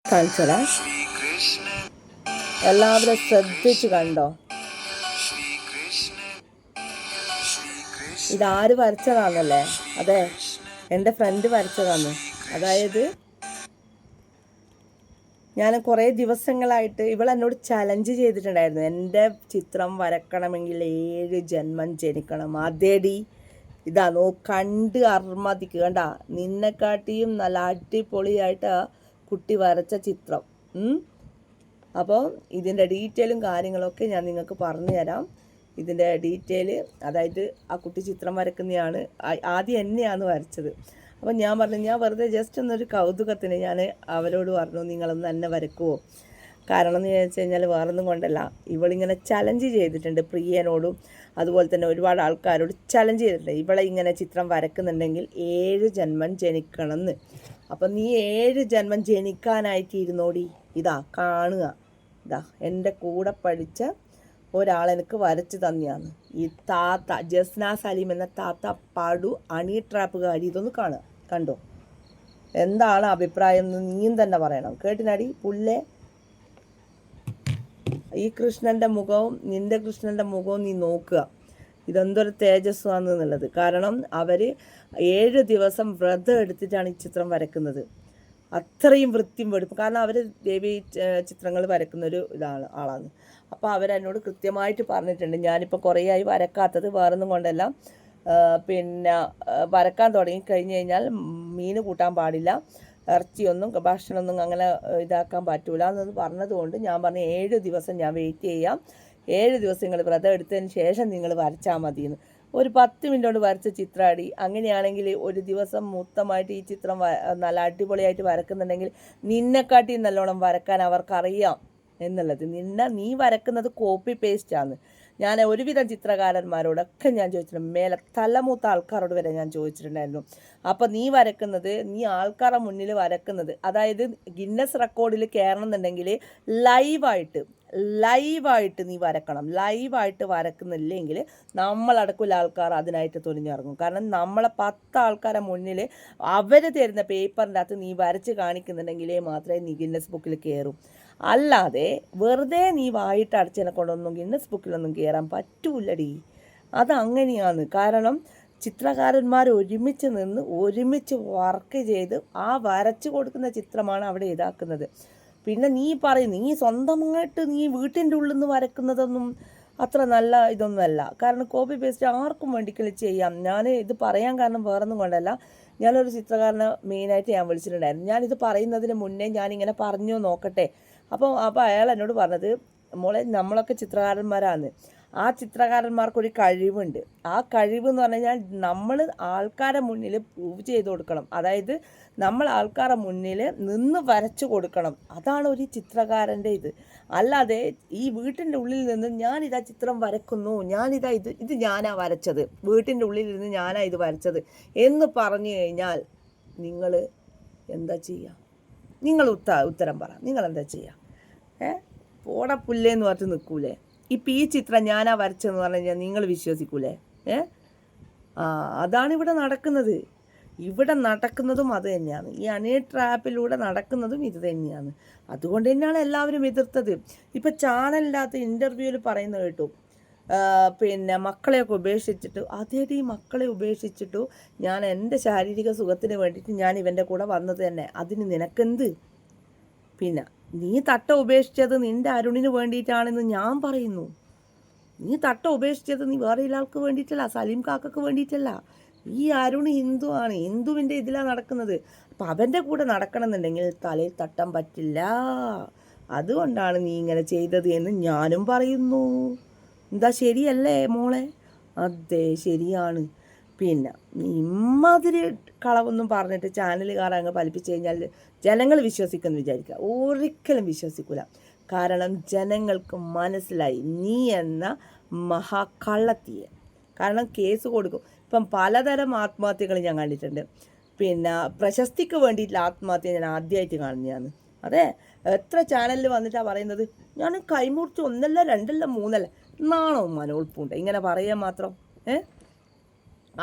കാണിച്ചടാ, എല്ലാവരും ശ്രദ്ധിച്ച് കണ്ടോ. ഇതാര് വരച്ചതാന്നല്ലേ? അതെ, എൻ്റെ ഫ്രണ്ട് വരച്ചതാന്ന്. അതായത് ഞാൻ കുറേ ദിവസങ്ങളായിട്ട് ഇവളെന്നോട് ചലഞ്ച് ചെയ്തിട്ടുണ്ടായിരുന്നു, എൻ്റെ ചിത്രം വരക്കണമെങ്കിൽ 7 ജന്മം ജനിക്കണം. അതേടി, ഇതാ കണ്ട് അർമ്മതിക്ക് കണ്ട, നിന്നെക്കാട്ടിയും നല്ല അടിപൊളിയായിട്ട് കുട്ടി വരച്ച ചിത്രം. അപ്പോൾ ഇതിൻ്റെ ഡീറ്റെയിലും കാര്യങ്ങളൊക്കെ ഞാൻ നിങ്ങൾക്ക് പറഞ്ഞു തരാം. ഇതിൻ്റെ ഡീറ്റെയിൽ, അതായത് ആ കുട്ടി ചിത്രം വരക്കുന്നതാണ്, ആദ്യം എന്നെയാണ് വരച്ചത്. അപ്പം ഞാൻ പറഞ്ഞു, ഞാൻ വെറുതെ ജസ്റ്റ് ഒന്നൊരു കൗതുകത്തിന് ഞാൻ അവരോട് പറഞ്ഞു, നിങ്ങളൊന്ന് എന്നെ വരക്കുമോ? കാരണം എന്ന് ചോദിച്ചു കഴിഞ്ഞാൽ വേറൊന്നും കൊണ്ടല്ല, ഇവളിങ്ങനെ ചലഞ്ച് ചെയ്തിട്ടുണ്ട് പ്രിയനോടും അതുപോലെ തന്നെ ഒരുപാട് ആൾക്കാരോട് ചലഞ്ച് ചെയ്തിട്ടുണ്ട്. ഇവളെ ഇങ്ങനെ ചിത്രം വരക്കുന്നുണ്ടെങ്കിൽ 7 ജന്മം ജനിക്കണമെന്ന്. അപ്പം നീ 7 ജന്മം ജനിക്കാനായിട്ട് ഇരുന്നോടി. ഇതാ കാണുക, ഇതാ എൻ്റെ കൂടെ പഠിച്ച ഒരാളെനിക്ക് വരച്ച് തന്നെയാണ്. ഈ താത്ത ജസ്ന സലീം എന്ന താത്ത പടു അണി ട്രാപ്പുകാരി. ഇതൊന്ന് കാണുക, കണ്ടോ? എന്താണ് അഭിപ്രായം എന്ന് നീയും തന്നെ പറയണം. കേട്ടിനാടി പുല്ലേ? ഈ കൃഷ്ണൻ്റെ മുഖവും നിൻ്റെ കൃഷ്ണൻ്റെ മുഖവും നീ നോക്കുക, ഇതെന്തൊരു തേജസ്വാണെന്നുള്ളത്. കാരണം അവർ 7 ദിവസം വ്രതം എടുത്തിട്ടാണ് ഈ ചിത്രം വരക്കുന്നത്. അത്രയും വൃത്തിയും വെടുപ്പും. കാരണം അവർ ദേവി ചിത്രങ്ങൾ വരക്കുന്നൊരു ആളാണ്. അപ്പോൾ അവരെന്നോട് കൃത്യമായിട്ട് പറഞ്ഞിട്ടുണ്ട്. ഞാനിപ്പോൾ കുറേയായി വരക്കാത്തത് വേറൊന്നും കൊണ്ടല്ല, പിന്നെ വരക്കാൻ തുടങ്ങി കഴിഞ്ഞ് കഴിഞ്ഞാൽ മീൻ കൂട്ടാൻ പാടില്ല, ഇറച്ചിയൊന്നും ഭക്ഷണമൊന്നും അങ്ങനെ ഇതാക്കാൻ പറ്റൂല എന്ന് പറഞ്ഞതുകൊണ്ട് ഞാൻ പറഞ്ഞു 7 ദിവസം ഞാൻ വെയിറ്റ് ചെയ്യാം, 7 ദിവസം നിങ്ങൾ വ്രതം എടുത്തതിന് ശേഷം നിങ്ങൾ വരച്ചാൽ മതിയെന്ന്. ഒരു 10 മിനിറ്റ് കൊണ്ട് വരച്ച ചിത്രമാടി. അങ്ങനെയാണെങ്കിൽ ഒരു ദിവസം മൊത്തമായിട്ട് ഈ ചിത്രം നല്ല അടിപൊളിയായിട്ട് വരക്കുന്നുണ്ടെങ്കിൽ നിന്നെക്കാട്ടി നല്ലോണം വരക്കാൻ അവർക്കറിയാം എന്നുള്ളത്. നീ വരക്കുന്നത് കോപ്പി പേസ്റ്റാണ്. ഞാൻ ഒരുവിധം ചിത്രകാരന്മാരോടൊക്കെ ഞാൻ ചോദിച്ചിട്ടുണ്ട്, മേലെ തലമൂത്ത ആൾക്കാരോട് വരെ ഞാൻ ചോദിച്ചിട്ടുണ്ടായിരുന്നു. അപ്പോൾ നീ വരക്കുന്നത്, നീ ആൾക്കാരുടെ മുന്നിൽ വരക്കുന്നത്, അതായത് ഗിന്നസ് റെക്കോർഡിൽ കയറണമെന്നുണ്ടെങ്കിൽ ലൈവായിട്ട് നീ വരക്കണം. ലൈവായിട്ട് വരക്കുന്നില്ലെങ്കിൽ നമ്മളടക്കമുള്ള ആൾക്കാർ അതിനായിട്ട് തുനിഞ്ഞിറങ്ങും. കാരണം നമ്മളെ 10 ആൾക്കാരെ മുന്നിൽ അവർ തരുന്ന പേപ്പറിൻ്റെ അകത്ത് നീ വരച്ച് കാണിക്കുന്നുണ്ടെങ്കിലേ മാത്രമേ നീ ഗിന്നസ് ബുക്കിൽ കയറും. അല്ലാതെ വെറുതെ നീ വായിട്ട് അടച്ചതിനെ കൊണ്ടൊന്നും ഗിന്നസ് ബുക്കിലൊന്നും കയറാൻ പറ്റൂലടി. അതങ്ങനെയാണ്. കാരണം ചിത്രകാരന്മാർ ഒരുമിച്ച് നിന്ന് ഒരുമിച്ച് വർക്ക് ചെയ്ത് ആ വരച്ച് കൊടുക്കുന്ന ചിത്രമാണ് അവിടെ ഇതാക്കുന്നത്. പിന്നെ നീ നീ സ്വന്തമായിട്ട് നീ വീട്ടിൻ്റെ ഉള്ളിൽ നിന്ന് വരക്കുന്നതൊന്നും അത്ര നല്ല ഇതൊന്നുമല്ല. കാരണം കോപ്പി പേസ്റ്റ് ആർക്കും വേണ്ടിക്കലും ചെയ്യാം. ഞാൻ ഇത് പറയാൻ കാരണം വേറൊന്നും കൊണ്ടല്ല, ഞാനൊരു ചിത്രകാരനെ മെയിനായിട്ട് ഞാൻ വിളിച്ചിട്ടുണ്ടായിരുന്നു. ഞാനിത് പറയുന്നതിന് മുന്നേ ഞാനിങ്ങനെ പറഞ്ഞു നോക്കട്ടെ. അപ്പോൾ അയാൾ എന്നോട് പറഞ്ഞത്, മോളെ നമ്മളൊക്കെ ചിത്രകാരന്മാരാണ്, ആ ചിത്രകാരന്മാർക്കൊരു കഴിവുണ്ട്. ആ കഴിവ് എന്ന് പറഞ്ഞു കഴിഞ്ഞാൽ നമ്മൾ ആൾക്കാരെ മുന്നിൽ പ്രൂവ് ചെയ്ത് കൊടുക്കണം. അതായത് നമ്മൾ ആൾക്കാരുടെ മുന്നിൽ നിന്ന് വരച്ചു കൊടുക്കണം. അതാണ് ഒരു ചിത്രകാരൻ്റെ ഇത്. അല്ലാതെ ഈ വീട്ടിൻ്റെ ഉള്ളിൽ നിന്ന് ഞാനിതാ ചിത്രം വരക്കുന്നു, ഞാനിതാ ഇത് ഞാനാ വരച്ചത്, വീട്ടിൻ്റെ ഉള്ളിൽ നിന്ന് ഞാനാ ഇത് വരച്ചത് എന്ന് പറഞ്ഞു കഴിഞ്ഞാൽ നിങ്ങൾ എന്താ ചെയ്യുക? നിങ്ങൾ ഉത്തരം പറ, നിങ്ങളെന്താ ചെയ്യുക? പോടപ്പുല്ലേന്ന് പറഞ്ഞിട്ട് നിൽക്കൂലേ? ഇപ്പം ഈ ചിത്രം ഞാനാ വരച്ചതെന്ന് പറഞ്ഞു കഴിഞ്ഞാൽ നിങ്ങൾ വിശ്വസിക്കൂലേ? അതാണ് ഇവിടെ നടക്കുന്നത്. ഇവിടെ നടക്കുന്നതും അത് തന്നെയാണ്. ഈ അണി ട്രാപ്പിലൂടെ നടക്കുന്നതും ഇത് തന്നെയാണ്. അതുകൊണ്ട് തന്നെയാണ് എല്ലാവരും എതിർത്തത്. ഇപ്പം ചാനലിനകത്ത് ഇൻ്റർവ്യൂവിൽ പറയുന്നത് കേട്ടു, പിന്നെ മക്കളെയൊക്കെ ഉപേക്ഷിച്ചിട്ട്. അതേടി, മക്കളെ ഉപേക്ഷിച്ചിട്ടു ഞാൻ എൻ്റെ ശാരീരിക സുഖത്തിന് വേണ്ടിയിട്ട് ഞാൻ ഇവൻ്റെ കൂടെ വന്നത് തന്നെ. അതിന് നിനക്കെന്ത്? പിന്നെ നീ തട്ട ഉപേക്ഷിച്ചത് നിൻ്റെ അരുണിന് വേണ്ടിയിട്ടാണെന്ന് ഞാൻ പറയുന്നു. നീ തട്ട ഉപേക്ഷിച്ചത് നീ വേറെ ഒരാൾക്ക് വേണ്ടിയിട്ടല്ല, സലീം കാക്കക്ക് വേണ്ടിയിട്ടല്ല. ഈ അരുൺ ഹിന്ദു ആണ്, ഹിന്ദുവിൻ്റെ ഇതിലാണ് നടക്കുന്നത്. അപ്പം അവൻ്റെ കൂടെ നടക്കണമെന്നുണ്ടെങ്കിൽ തലയിൽ തട്ടാൻ പറ്റില്ല. അതുകൊണ്ടാണ് നീ ഇങ്ങനെ ചെയ്തത് എന്ന് ഞാനും പറയുന്നു. എന്താ, ശരിയല്ലേ മോളെ? അതെ, ശരിയാണ്. പിന്നെ നീ ഇമ്മാതിരി കളവൊന്നും പറഞ്ഞിട്ട് ചാനലുകാരെ അങ്ങ് ഫലിപ്പിച്ച് കഴിഞ്ഞാൽ ജനങ്ങൾ വിശ്വസിക്കുമെന്ന് വിചാരിക്കുക. ഒരിക്കലും വിശ്വസിക്കില്ല. കാരണം ജനങ്ങൾക്ക് മനസ്സിലായി നീ എന്ന മഹാകള്ളത്തിയെ. കാരണം കേസ് കൊടുക്കും. ഇപ്പം പലതരം ആത്മഹത്യകൾ ഞാൻ കണ്ടിട്ടുണ്ട്. പിന്നെ പ്രശസ്തിക്ക് വേണ്ടിയിട്ടുള്ള ആത്മഹത്യ ഞാൻ ആദ്യമായിട്ട് കാണുന്നതാണ്. അതെ, എത്ര ചാനലിൽ വന്നിട്ടാണ് പറയുന്നത്, ഞാൻ കൈമുറിച്ച് 1 അല്ല 2 അല്ല 3 അല്ല. നാണോ മനോൾപ്പുണ്ട് ഇങ്ങനെ പറയാൻ മാത്രം?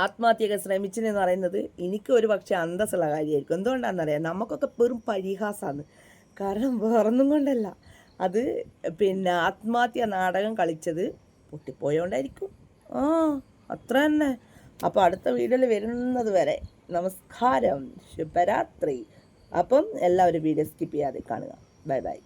ആത്മഹത്യയൊക്കെ ശ്രമിച്ചെന്ന് പറയുന്നത് എനിക്ക് ഒരു പക്ഷേ അന്തസ്സുള്ള കാര്യമായിരിക്കും. എന്തുകൊണ്ടാണെന്നറിയാം, നമുക്കൊക്കെ വെറും പരിഹാസമാണ്. കാരണം വേറൊന്നും കൊണ്ടല്ല, അത് പിന്നെ ആത്മഹത്യ നാടകം കളിച്ചത് പൊട്ടിപ്പോയോണ്ടായിരിക്കും. ആ, അത്ര തന്നെ. അപ്പോൾ അടുത്ത വീഡിയോയിൽ വരുന്നത് വരെ നമസ്കാരം, ശുഭരാത്രി. അപ്പം എല്ലാവരും വീഡിയോ സ്കിപ്പ് ചെയ്യാതെ കാണുക. Bye bye.